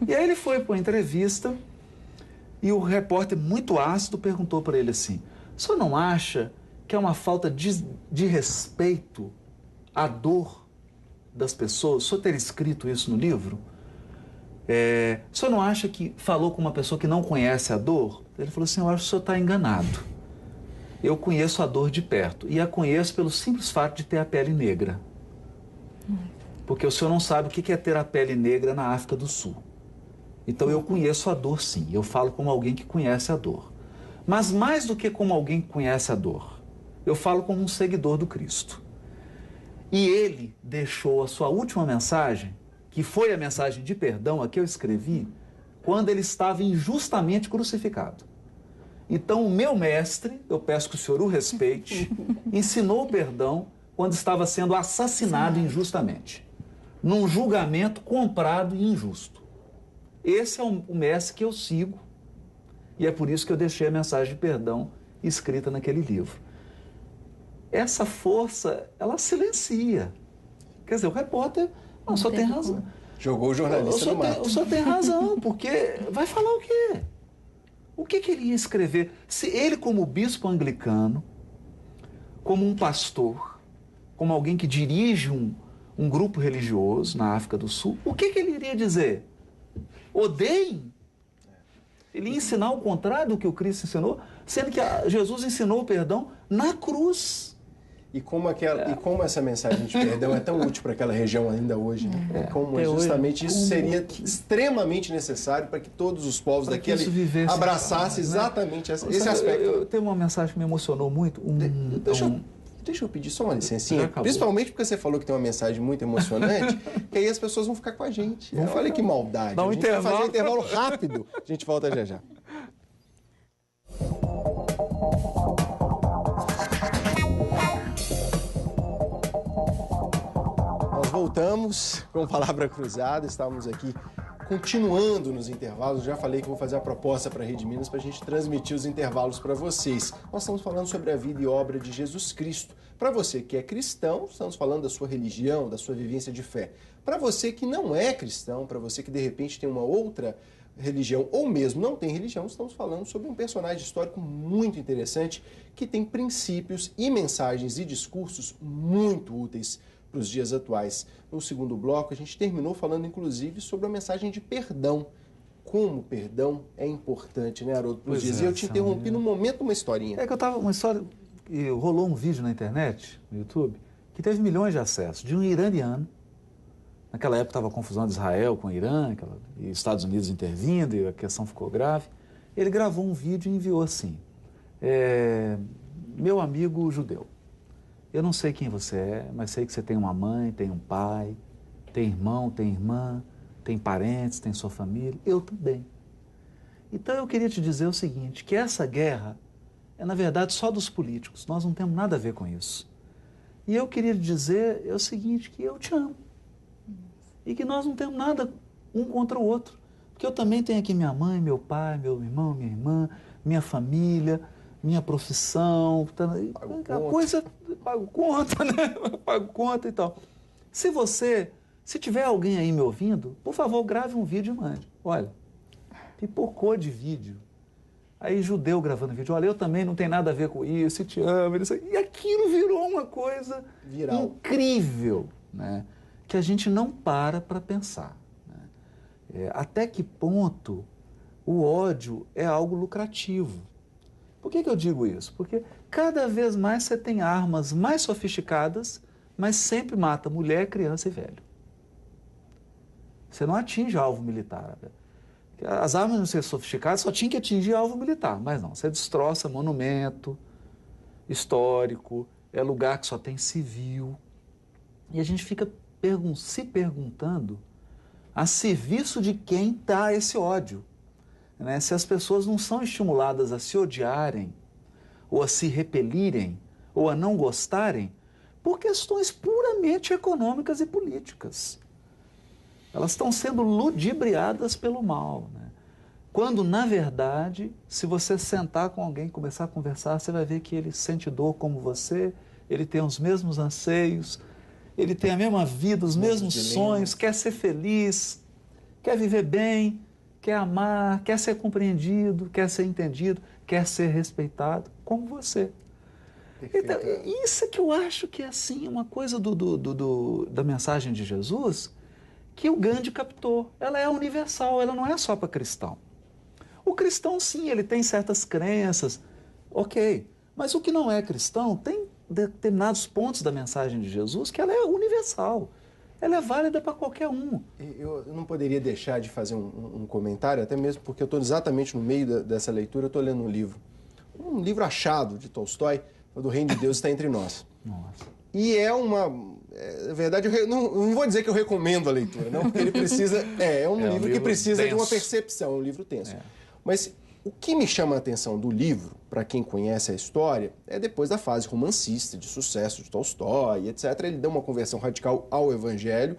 E aí ele foi para uma entrevista e o repórter, muito ácido, perguntou para ele assim: o senhor não acha que é uma falta de respeito à dor das pessoas? O senhor ter escrito isso no livro? O senhor não acha que falou com uma pessoa que não conhece a dor? Ele falou assim: eu acho que o senhor está enganado. eu conheço a dor de perto. E a conheço pelo simples fato de ter a pele negra. Porque o senhor não sabe o que é ter a pele negra na África do Sul. Então eu conheço a dor, sim. Eu falo como alguém que conhece a dor. Mas mais do que como alguém que conhece a dor, eu falo como um seguidor do Cristo. E ele deixou a sua última mensagem, que foi a mensagem de perdão, a que eu escrevi, quando ele estava injustamente crucificado. Então o meu mestre, eu peço que o senhor o respeite, ensinou o perdão quando estava sendo assassinado injustamente, num julgamento comprado e injusto. Esse é o mestre que eu sigo, e é por isso que eu deixei a mensagem de perdão escrita naquele livro. Essa força, ela silencia. Quer dizer, o repórter, não, só tem razão. Jogou o jornalista no mato. O senhor tem razão, porque vai falar o quê? O que ele ia escrever? Se ele, como bispo anglicano, como um pastor, como alguém que dirige um grupo religioso na África do Sul, o que ele iria dizer? Odeiem? Ele ia ensinar o contrário do que o Cristo ensinou, sendo que Jesus ensinou o perdão na cruz. E como essa mensagem de perdão é tão útil para aquela região ainda hoje, né? Como justamente isso seria extremamente necessário para que todos os povos daquele abraçassem exatamente esse aspecto. Eu tenho uma mensagem que me emocionou muito. Deixa eu pedir só uma licencinha, principalmente porque você falou que tem uma mensagem muito emocionante, que aí as pessoas vão ficar com a gente. Olha que maldade. Dá um intervalo. Vai fazer um intervalo rápido. A gente volta já já. Nós voltamos com Palavra Cruzada, estávamos aqui continuando nos intervalos. Já falei que vou fazer a proposta para a Rede Minas para a gente transmitir os intervalos para vocês. Nós estamos falando sobre a vida e obra de Jesus Cristo. Para você que é cristão, estamos falando da sua religião, da sua vivência de fé. Para você que não é cristão, para você que de repente tem uma outra religião ou mesmo não tem religião, estamos falando sobre um personagem histórico muito interessante que tem princípios e mensagens e discursos muito úteis para os dias atuais. No segundo bloco, a gente terminou falando, inclusive, sobre a mensagem de perdão. Como o perdão é importante, né, Haroldo, para os dias. E eu te interrompi no momento uma historinha. É que eu estava... Uma história... Rolou um vídeo na internet, no YouTube, que teve milhões de acessos, de um iraniano. Naquela época estava a confusão de Israel com o Irã, e Estados Unidos intervindo, e a questão ficou grave. Ele gravou um vídeo e enviou assim: meu amigo judeu, eu não sei quem você é, mas sei que você tem uma mãe, tem um pai, tem irmão, tem irmã, tem parentes, tem sua família. Eu também. Então eu queria te dizer o seguinte, que essa guerra é, na verdade, só dos políticos. Nós não temos nada a ver com isso. E eu queria te dizer o seguinte, que eu te amo. E que nós não temos nada um contra o outro. Porque eu também tenho aqui minha mãe, meu pai, meu irmão, minha irmã, minha família, minha profissão, a coisa, pago conta, né? Pago conta e tal. Se tiver alguém aí me ouvindo, por favor, grave um vídeo e mande. Olha, pipocou de vídeo. Aí judeu gravando vídeo, olha, eu também não tenho nada a ver com isso, te amo, isso. E aquilo virou uma coisa incrível, né? Que a gente não para pensar. Né? Até que ponto o ódio é algo lucrativo? Por que eu digo isso? Porque cada vez mais você tem armas mais sofisticadas, mas sempre mata mulher, criança e velho. Você não atinge alvo militar. As armas não ser sofisticadas só tinha que atingir alvo militar, mas não. Você destroça monumento histórico, é lugar que só tem civil. E a gente fica se perguntando a serviço de quem está esse ódio. Né? Se as pessoas não são estimuladas a se odiarem, ou a se repelirem, ou a não gostarem, por questões puramente econômicas e políticas. Elas estão sendo ludibriadas pelo mal. Né? Quando, na verdade, se você sentar com alguém e começar a conversar, você vai ver que ele sente dor como você, ele tem os mesmos anseios, ele tem a mesma vida, os mesmos sonhos, quer ser feliz, quer viver bem, quer amar, quer ser compreendido, quer ser entendido, quer ser respeitado, como você. Então, isso é que eu acho que é assim, uma coisa da mensagem de Jesus que o Gandhi captou. Ela é universal, ela não é só para cristão. O cristão, sim, ele tem certas crenças, ok, Mas o que não é cristão tem determinados pontos da mensagem de Jesus que ela é universal. Ela é válida para qualquer um. Eu não poderia deixar de fazer um comentário, até mesmo porque eu estou exatamente no meio dessa leitura, eu estou lendo um livro achado de Tolstói, do Reino de Deus está entre nós. Nossa. E na verdade, eu não vou dizer que eu recomendo a leitura, não, porque ele precisa, é um livro que precisa de uma percepção, é um livro tenso. Mas o que me chama a atenção do livro, para quem conhece a história, é depois da fase romancista, de sucesso de Tolstói, etc. Ele dá uma conversão radical ao Evangelho,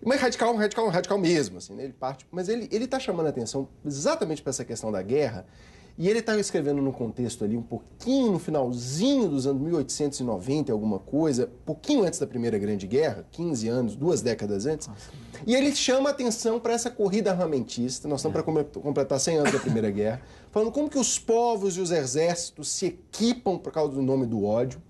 mas radical mesmo, assim, né? Ele parte, mas ele está chamando a atenção exatamente para essa questão da guerra, e ele está escrevendo num contexto ali um pouquinho no finalzinho dos anos 1890, alguma coisa, pouquinho antes da Primeira Grande Guerra, 15 anos, 2 décadas antes, e ele chama a atenção para essa corrida armamentista. Nós estamos para completar 100 anos da Primeira Guerra, falando como que os povos e os exércitos se equipam por causa do nome do ódio,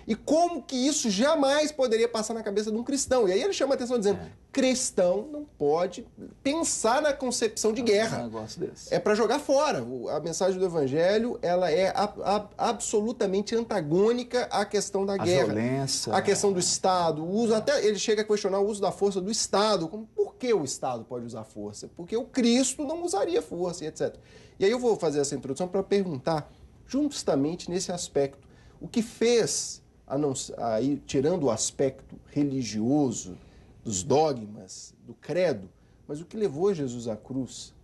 e como que isso jamais poderia passar na cabeça de um cristão. E aí ele chama a atenção dizendo, cristão não pode pensar na concepção de guerra. Um negócio desse. É para jogar fora. A mensagem do Evangelho, ela é absolutamente antagônica à questão da guerra. A violência. A questão do Estado, o uso, até ele chega a questionar o uso da força do Estado. Por que o Estado pode usar força? Porque o Cristo não usaria força, e etc. E aí eu vou fazer essa introdução para perguntar, justamente nesse aspecto, o que fez, aí, tirando o aspecto religioso, dos dogmas, do credo, mas o que levou Jesus à cruz,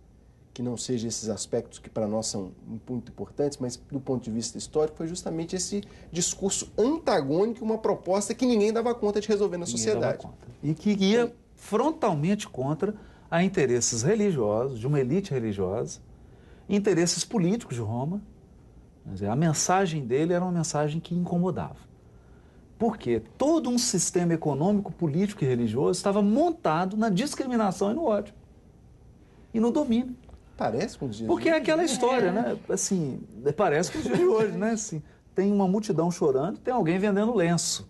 que não seja esses aspectos que para nós são muito importantes, mas do ponto de vista histórico, foi justamente esse discurso antagônico, uma proposta que ninguém dava conta de resolver na sociedade. E que ia frontalmente contra a interesses religiosos, de uma elite religiosa, interesses políticos de Roma. Quer dizer, a mensagem dele era uma mensagem que incomodava. Porque todo um sistema econômico, político e religioso estava montado na discriminação e no ódio. E no domínio. Parece com os dias Porque de é hoje. aquela história, né? Assim, parece com os dias de hoje, né? Assim, tem uma multidão chorando, tem alguém vendendo lenço.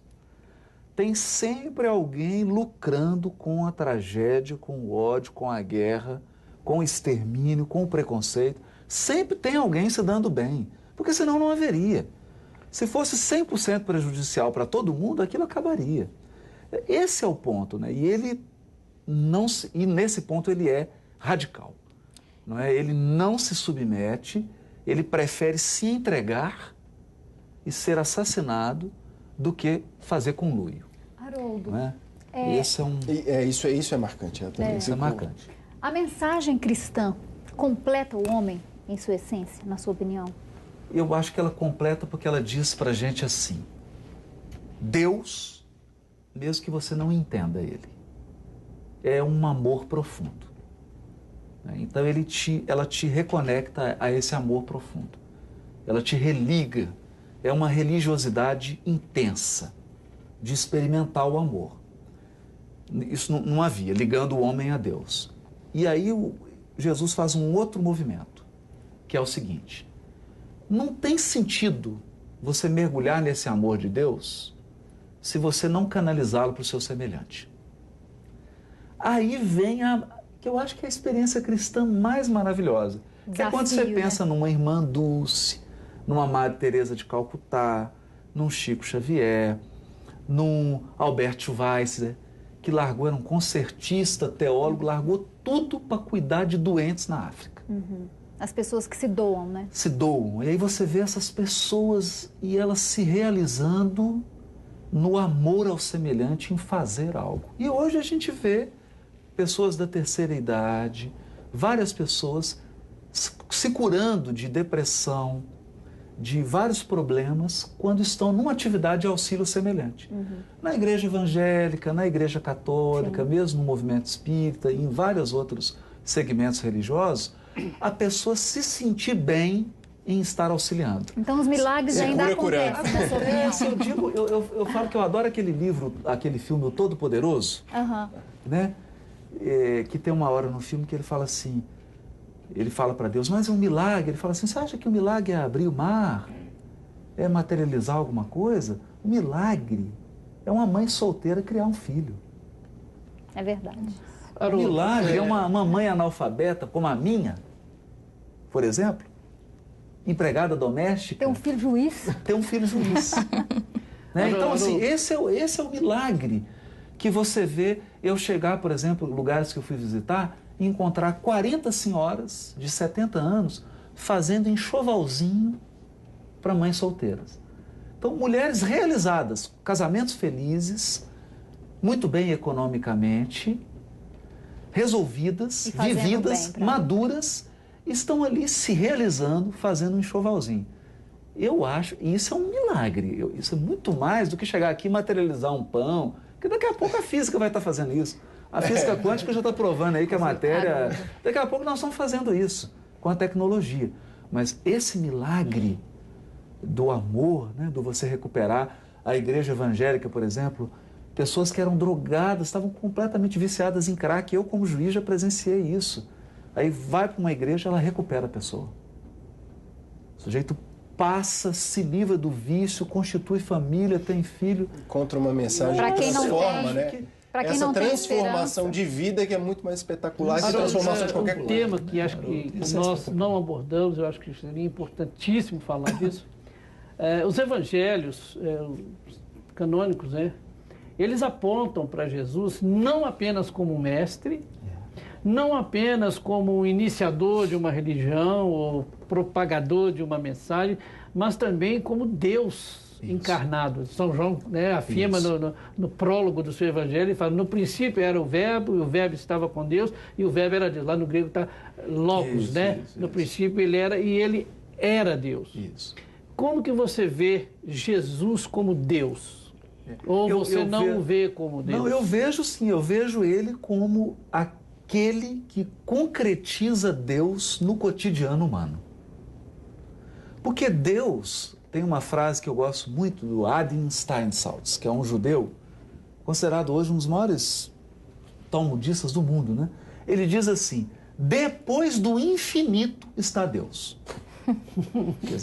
Tem sempre alguém lucrando com a tragédia, com o ódio, com a guerra, com o extermínio, com o preconceito. Sempre tem alguém se dando bem, porque senão não haveria. Se fosse 100% prejudicial para todo mundo, aquilo acabaria. Esse é o ponto, né? E nesse ponto ele é radical, não é? Ele não se submete, ele prefere se entregar e ser assassinado do que fazer conluio. Haroldo, Não é? Esse é um... Isso é marcante. Isso é marcante. A mensagem cristã completa o homem em sua essência, na sua opinião? Eu acho que ela completa porque ela diz pra gente assim: Deus, mesmo que você não entenda ele, é um amor profundo. Então ela te reconecta a esse amor profundo. Ela te religa. É uma religiosidade intensa de experimentar o amor. Isso não havia, ligando o homem a Deus. E aí Jesus faz um outro movimento, que é o seguinte: não tem sentido você mergulhar nesse amor de Deus se você não canalizá-lo para o seu semelhante. Aí vem que eu acho que é a experiência cristã mais maravilhosa. Que é quando você pensa numa irmã Dulce, numa Madre Teresa de Calcutá, num Chico Xavier, num Albert Schweitzer, que era um concertista, teólogo, largou tudo para cuidar de doentes na África. Uhum. As pessoas que se doam, né? Se doam. E aí você vê essas pessoas e elas se realizando no amor ao semelhante, em fazer algo. E hoje a gente vê pessoas da terceira idade, várias pessoas se curando de depressão, de vários problemas, quando estão numa atividade de auxílio semelhante. Uhum. Na igreja evangélica, na igreja católica, mesmo no movimento espírita e em vários outros segmentos religiosos, a pessoa se sentir bem em estar auxiliando. Então os milagres ainda acontecem, na sua opinião. Eu falo que eu adoro aquele livro, aquele filme O Todo-Poderoso, né? Que tem uma hora no filme que ele fala assim, ele fala para Deus, mas é um milagre. Ele fala assim, você acha que o milagre é abrir o mar? É materializar alguma coisa? O milagre é uma mãe solteira criar um filho. É verdade. O milagre é uma mãe analfabeta, como a minha, por exemplo, empregada doméstica... Ter um filho juiz. Ter um filho juiz. Né? Então, assim, esse é o milagre que você vê eu chegar, por exemplo, em lugares que eu fui visitar e encontrar 40 senhoras de 70 anos fazendo enxovalzinho para mães solteiras. Então, mulheres realizadas, casamentos felizes, muito bem economicamente, resolvidas, vividas, maduras, estão ali se realizando, fazendo um enxovalzinho. Eu acho, e isso é um milagre, isso é muito mais do que chegar aqui e materializar um pão, porque daqui a pouco a física vai estar fazendo isso. A física quântica já está provando aí que a matéria... Daqui a pouco nós estamos fazendo isso com a tecnologia. Mas esse milagre do amor, né, do você recuperar a igreja evangélica, por exemplo, pessoas que eram drogadas, estavam completamente viciadas em crack. Eu, como juiz, já presenciei isso. Aí vai para uma igreja, ela recupera a pessoa. O sujeito passa, se livra do vício, constitui família, tem filho. Contra uma mensagem pra que quem não transforma, tem, né? Para quem essa não tem transformação de vida que é muito mais espetacular que a transformação de qualquer coisa. Um tema que acho que nós não abordamos, eu acho que seria importantíssimo falar disso. Os evangelhos canônicos, né? Eles apontam para Jesus não apenas como mestre, não apenas como iniciador de uma religião ou propagador de uma mensagem, mas também como Deus encarnado. São João, né, afirma no prólogo do seu evangelho, ele fala, no princípio era o verbo, e o verbo estava com Deus, e o verbo era Deus. Lá no grego está logos, né? No princípio ele era, e ele era Deus. Isso. Como que você vê Jesus como Deus? Ou você não o vê como Deus? Não, eu vejo sim, eu vejo ele como aquele que concretiza Deus no cotidiano humano. Porque Deus, tem uma frase que eu gosto muito do Adin Steinsaltz, que é um judeu, considerado hoje um dos maiores talmudistas do mundo, né? Ele diz assim, depois do infinito está Deus.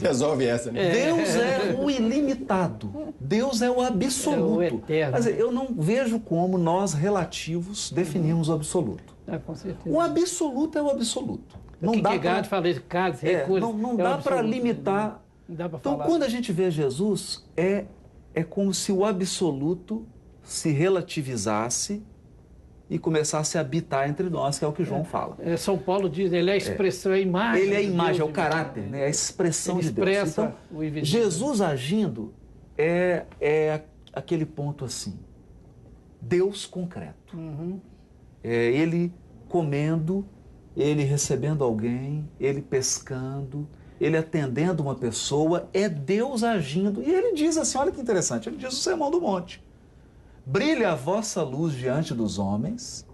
Resolve essa, né? Deus é o ilimitado, Deus é o absoluto. É o eterno. Quer dizer, eu não vejo como nós relativos definimos o absoluto. Com certeza. O absoluto é o absoluto. Não dá para falar de casas, recursos. Não dá para limitar. Não dá pra então, falar. quando a gente vê Jesus, é como se o absoluto se relativizasse e começasse a habitar entre nós, que é o que João fala. São Paulo diz, ele é a expressão, é a imagem. Ele é a imagem, Deus, é o caráter, né? É a expressão ele de Deus. expressa Então, o invisível. Jesus agindo é aquele ponto assim, Deus concreto. É ele comendo, ele recebendo alguém, ele pescando, ele atendendo uma pessoa, é Deus agindo. E ele diz assim, olha que interessante, ele diz o Sermão do Monte. Brilha a vossa luz diante dos homens,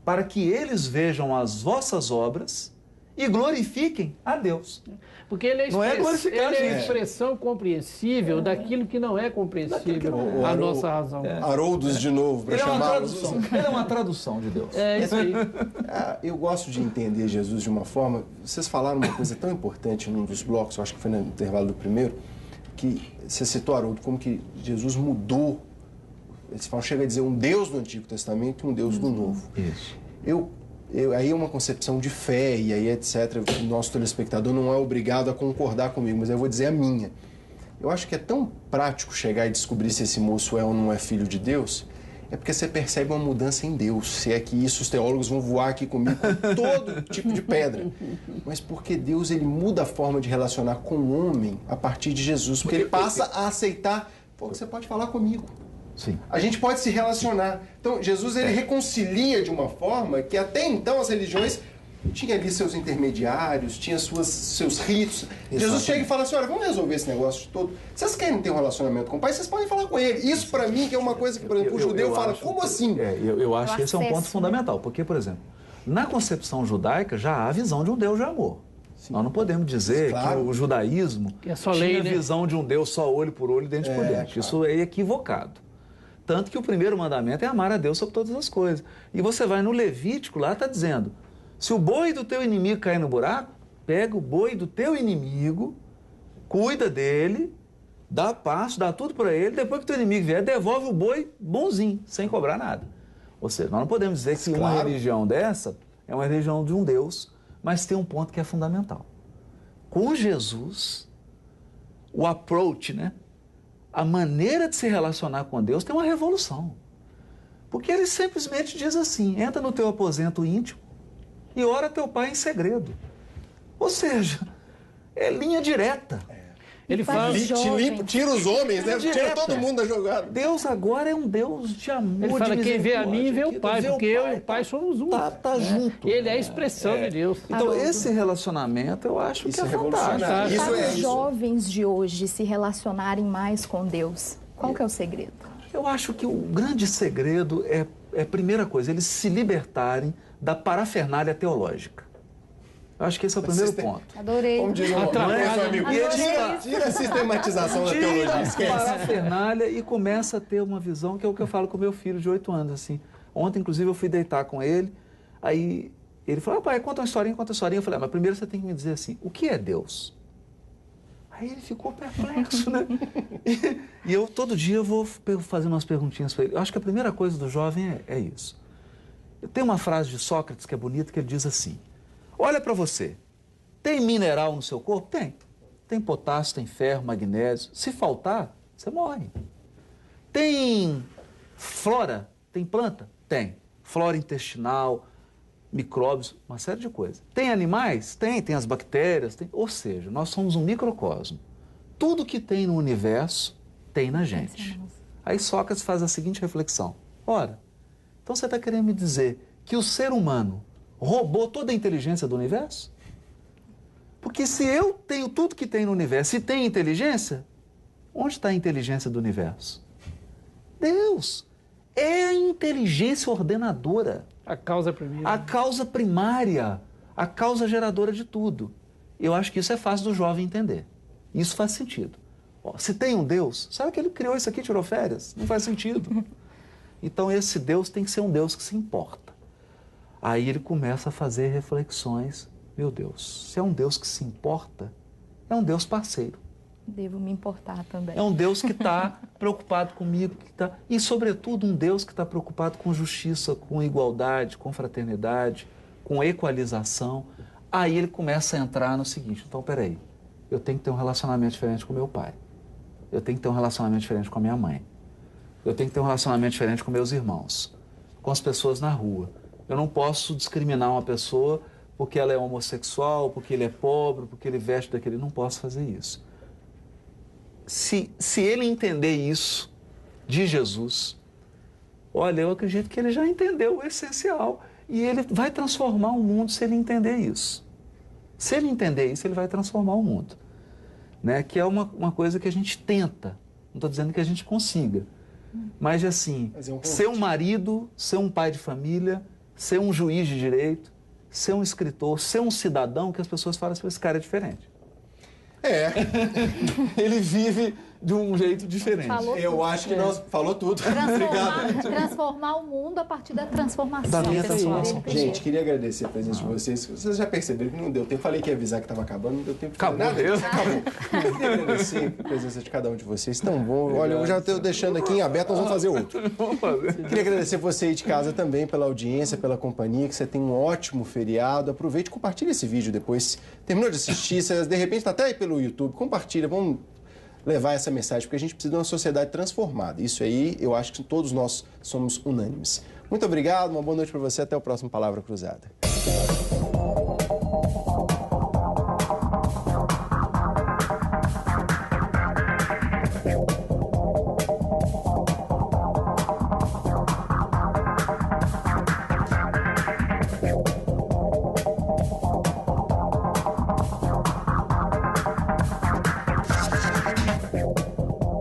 para que eles vejam as vossas obras e glorifiquem a Deus. Porque ele é a expressão compreensível daquilo que não é compreensível à nossa razão. Haroldos de novo, para chamá-los. Ele é uma tradução de Deus. É isso aí. Eu gosto de entender Jesus de uma forma... Vocês falaram uma coisa tão importante num dos blocos, eu acho que foi no intervalo do primeiro, que você citou, Haroldo, como que Jesus mudou. Eles falam, chega a dizer um Deus do Antigo Testamento e um Deus do Novo. Isso. Aí é uma concepção de fé e aí etc. O nosso telespectador não é obrigado a concordar comigo, mas eu vou dizer a minha. Eu acho que é tão prático chegar e descobrir se esse moço é ou não é filho de Deus, é porque você percebe uma mudança em Deus. Se é que isso, os teólogos vão voar aqui comigo com todo tipo de pedra. Mas porque Deus ele muda a forma de relacionar com o homem a partir de Jesus. Porque ele passa a aceitar, pô, você pode falar comigo. Sim. A gente pode se relacionar. Então, Jesus ele reconcilia de uma forma que até então as religiões tinham ali seus intermediários, tinham seus ritos. Exatamente. Jesus chega e fala assim, olha, vamos resolver esse negócio todo. Vocês querem ter um relacionamento com o Pai, vocês podem falar com ele. Isso para mim que é uma coisa que, por exemplo, o judeu fala, como assim? Eu acho que esse é um ponto fundamental. Porque, por exemplo, na concepção judaica já há a visão de um Deus de amor. Sim. Nós não podemos dizer que o judaísmo tinha visão de um Deus só olho por olho, dente por dente. Claro. Isso é equivocado. Tanto que o primeiro mandamento é amar a Deus sobre todas as coisas. E você vai no Levítico, lá está dizendo, se o boi do teu inimigo cair no buraco, pega o boi do teu inimigo, cuida dele, dá pasto, dá tudo para ele, depois que o teu inimigo vier, devolve o boi bonzinho, sem cobrar nada. Ou seja, nós não podemos dizer que uma religião dessa é uma religião de um Deus, mas tem um ponto que é fundamental. com Jesus, o approach, né? A maneira de se relacionar com Deus tem uma revolução. Porque ele simplesmente diz assim, entra no teu aposento íntimo e ora teu pai em segredo. Ou seja, é linha direta. Ele fala... Tira os homens, né? Direta. Tira todo mundo da jogada. Deus agora é um Deus de amor, Ele fala, de quem vê a mim vê misericórdia, o Pai, porque eu e o Pai somos um. Tá junto. Ele é a expressão de Deus. Então, esse relacionamento, eu acho Isso que é é fantástico. revolucionário. Para Isso os jovens de hoje se relacionarem mais com Deus, qual que é o segredo? Eu acho que o grande segredo é a primeira coisa, eles se libertarem da parafernália teológica. Eu acho que esse é o primeiro ponto. Adorei. Como diz meu amigo, tira a sistematização da teologia, esquece. Parafernália e começa a ter uma visão, que é o que eu falo com meu filho de 8 anos, assim. Ontem, inclusive, eu fui deitar com ele, aí ele falou, pai, conta uma historinha, conta uma historinha. Eu falei, mas primeiro você tem que me dizer assim, o que é Deus? Aí ele ficou perplexo, né? E eu, todo dia, eu vou fazendo umas perguntinhas para ele. Eu acho que a primeira coisa do jovem é isso. Tem uma frase de Sócrates que é bonita, que ele diz assim, olha para você, tem mineral no seu corpo? Tem. Tem potássio, tem ferro, magnésio. Se faltar, você morre. Tem flora? Tem planta? Tem. Flora intestinal, micróbios, uma série de coisas. Tem animais? Tem. Tem as bactérias. Tem. Ou seja, nós somos um microcosmo. Tudo que tem no universo tem na gente. Aí Sócrates faz a seguinte reflexão. Ora, então você está querendo me dizer que o ser humano roubou toda a inteligência do universo? Porque se eu tenho tudo que tem no universo e tem inteligência, onde está a inteligência do universo? Deus é a inteligência ordenadora. A causa primeira. A causa primária, a causa geradora de tudo. Eu acho que isso é fácil do jovem entender. Isso faz sentido. Ó, se tem um Deus, sabe que ele criou isso aqui e tirou férias? Não faz sentido. Então esse Deus tem que ser um Deus que se importa. Aí ele começa a fazer reflexões. Meu Deus, se é um Deus que se importa, é um Deus parceiro. Devo me importar também. É um Deus que está preocupado comigo. E, sobretudo, um Deus que está preocupado com justiça, com igualdade, com fraternidade, com equalização. Aí ele começa a entrar no seguinte, então, peraí, eu tenho que ter um relacionamento diferente com meu pai. Eu tenho que ter um relacionamento diferente com a minha mãe. Eu tenho que ter um relacionamento diferente com meus irmãos, com as pessoas na rua. Eu não posso discriminar uma pessoa porque ela é homossexual, porque ele é pobre, porque ele veste daquele... Não posso fazer isso. Se ele entender isso de Jesus, olha, eu acredito que ele já entendeu o essencial. E ele vai transformar o mundo se ele entender isso. Se ele entender isso, ele vai transformar o mundo. Né? Que é uma coisa que a gente tenta. Não estou dizendo que a gente consiga. Mas, assim, ser um marido, ser um pai de família, ser um juiz de direito, ser um escritor, ser um cidadão, que as pessoas falam assim, esse cara é diferente. É. Ele vive de um jeito diferente. Eu acho que nós... Falou tudo. Transformar o mundo a partir da transformação. Da minha transformação. Gente, queria agradecer a presença de vocês. Vocês já perceberam que não deu tempo. Falei que ia avisar que estava acabando, não deu tempo de fazer nada. Acabou. Queria agradecer a presença de cada um de vocês. Tão bom. Olha, eu já estou deixando aqui em aberto, nós vamos fazer outro. Queria agradecer você aí de casa também pela audiência, pela companhia, que você tem um ótimo feriado. Aproveite e compartilhe esse vídeo depois. Terminou de assistir, você de repente está até aí pelo YouTube, compartilha, vamos levar essa mensagem, porque a gente precisa de uma sociedade transformada. Isso aí, eu acho que todos nós somos unânimes. Muito obrigado, uma boa noite para você, até o próximo Palavra Cruzada.